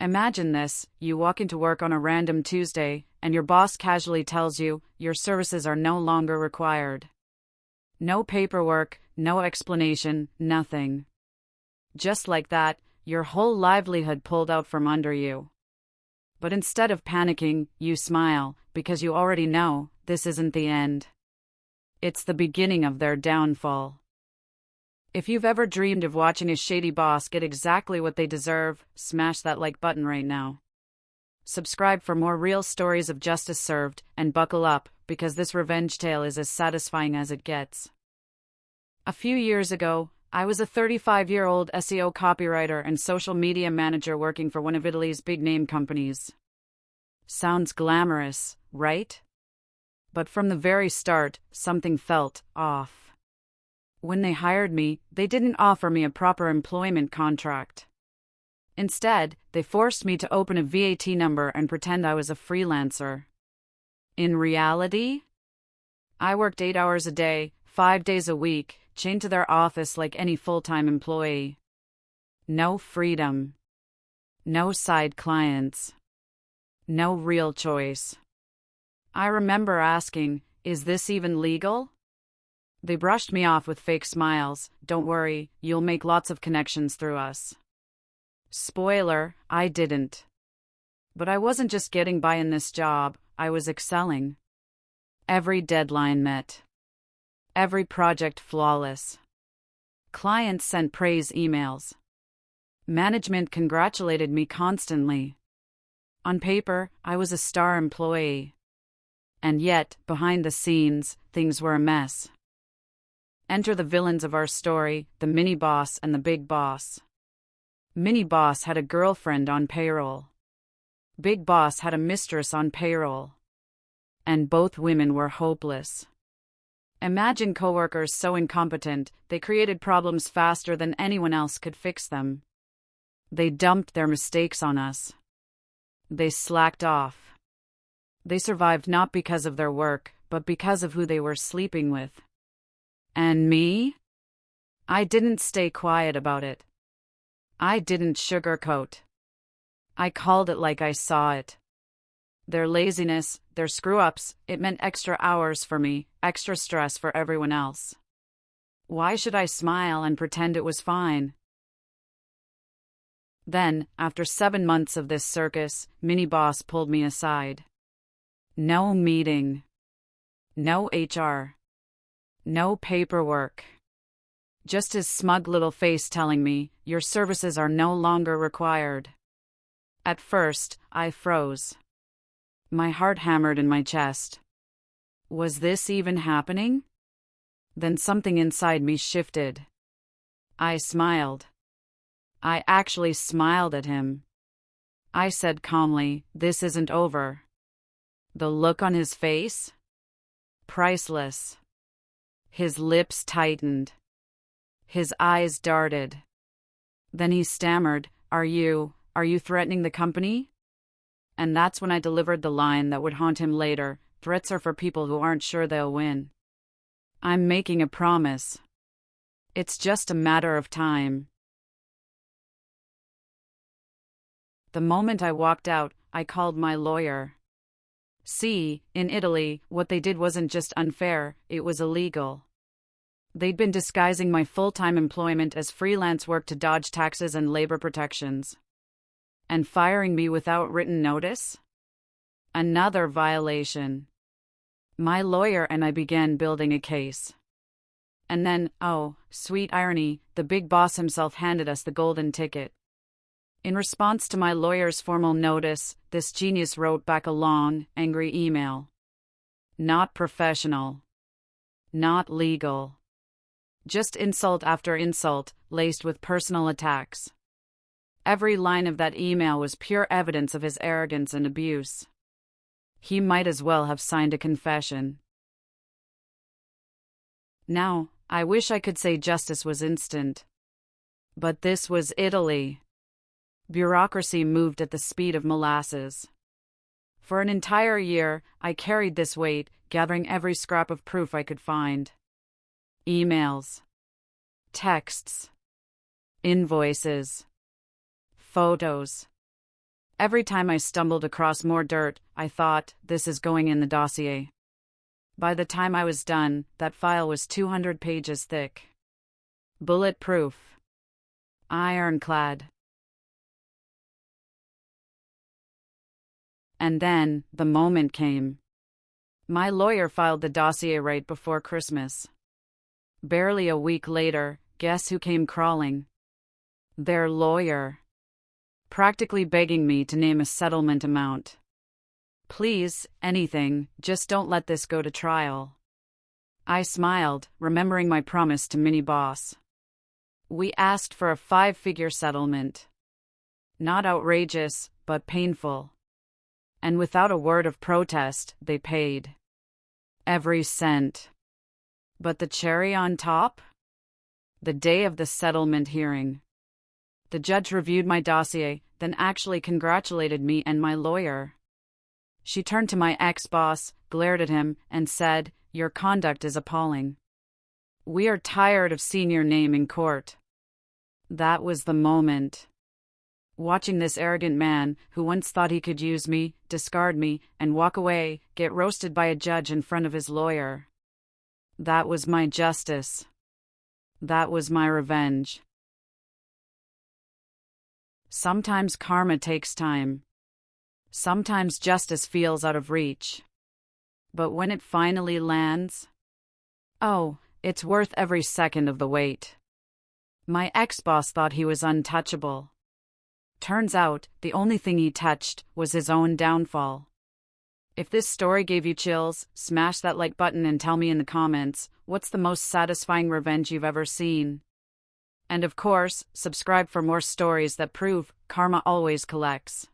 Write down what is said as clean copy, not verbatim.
Imagine this, you walk into work on a random Tuesday, and your boss casually tells you your services are no longer required. No paperwork, no explanation, nothing. Just like that, your whole livelihood pulled out from under you. But instead of panicking, you smile, because you already know this isn't the end. It's the beginning of their downfall. If you've ever dreamed of watching a shady boss get exactly what they deserve, smash that like button right now. Subscribe for more real stories of justice served, and buckle up, because this revenge tale is as satisfying as it gets. A few years ago, I was a 35-year-old SEO copywriter and social media manager working for one of Italy's big-name companies. Sounds glamorous, right? But from the very start, something felt off. When they hired me, they didn't offer me a proper employment contract. Instead, they forced me to open a VAT number and pretend I was a freelancer. In reality, I worked 8 hours a day, 5 days a week, chained to their office like any full-time employee. No freedom. No side clients. No real choice. I remember asking, is this even legal? They brushed me off with fake smiles. Don't worry, you'll make lots of connections through us. Spoiler, I didn't. But I wasn't just getting by in this job, I was excelling. Every deadline met. Every project flawless. Clients sent praise emails. Management congratulated me constantly. On paper, I was a star employee. And yet, behind the scenes, things were a mess. Enter the villains of our story, the mini-boss and the big boss. Mini-boss had a girlfriend on payroll. Big boss had a mistress on payroll. And both women were hopeless. Imagine coworkers so incompetent, they created problems faster than anyone else could fix them. They dumped their mistakes on us. They slacked off. They survived not because of their work, but because of who they were sleeping with. And me? I didn't stay quiet about it. I didn't sugarcoat. I called it like I saw it. Their laziness, their screw-ups, it meant extra hours for me, extra stress for everyone else. Why should I smile and pretend it was fine? Then, after 7 months of this circus, mini-boss pulled me aside. No meeting. No HR. No paperwork. Just his smug little face telling me, your services are no longer required. At first, I froze. My heart hammered in my chest. Was this even happening? Then something inside me shifted. I smiled. I actually smiled at him. I said calmly, this isn't over. The look on his face? Priceless. His lips tightened. His eyes darted. Then he stammered, Are you threatening the company? And that's when I delivered the line that would haunt him later. Threats are for people who aren't sure they'll win. I'm making a promise. It's just a matter of time. The moment I walked out, I called my lawyer. See, in Italy, what they did wasn't just unfair, it was illegal. They'd been disguising my full-time employment as freelance work to dodge taxes and labor protections. And firing me without written notice? Another violation. My lawyer and I began building a case. And then, oh, sweet irony, the big boss himself handed us the golden ticket. In response to my lawyer's formal notice, this genius wrote back a long, angry email. Not professional. Not legal. Just insult after insult, laced with personal attacks. Every line of that email was pure evidence of his arrogance and abuse. He might as well have signed a confession. Now, I wish I could say justice was instant. But this was Italy. Bureaucracy moved at the speed of molasses. For an entire year, I carried this weight, gathering every scrap of proof I could find. Emails. Texts. Invoices. Photos. Every time I stumbled across more dirt, I thought, this is going in the dossier. By the time I was done, that file was 200 pages thick. Bulletproof. Ironclad. And then, the moment came. My lawyer filed the dossier right before Christmas. Barely a week later, guess who came crawling? Their lawyer. Practically begging me to name a settlement amount. Please, anything, just don't let this go to trial. I smiled, remembering my promise to Mini Boss. We asked for a 5-figure settlement. Not outrageous, but painful. And without a word of protest, they paid. Every cent. But the cherry on top? The day of the settlement hearing. The judge reviewed my dossier, then actually congratulated me and my lawyer. She turned to my ex-boss, glared at him, and said, "Your conduct is appalling. We are tired of seeing your name in court." That was the moment. Watching this arrogant man, who once thought he could use me, discard me, and walk away, get roasted by a judge in front of his lawyer. That was my justice. That was my revenge. Sometimes karma takes time. Sometimes justice feels out of reach. But when it finally lands, oh, it's worth every second of the wait. My ex-boss thought he was untouchable. Turns out, the only thing he touched was his own downfall. If this story gave you chills, smash that like button and tell me in the comments, what's the most satisfying revenge you've ever seen? And of course, subscribe for more stories that prove karma always collects.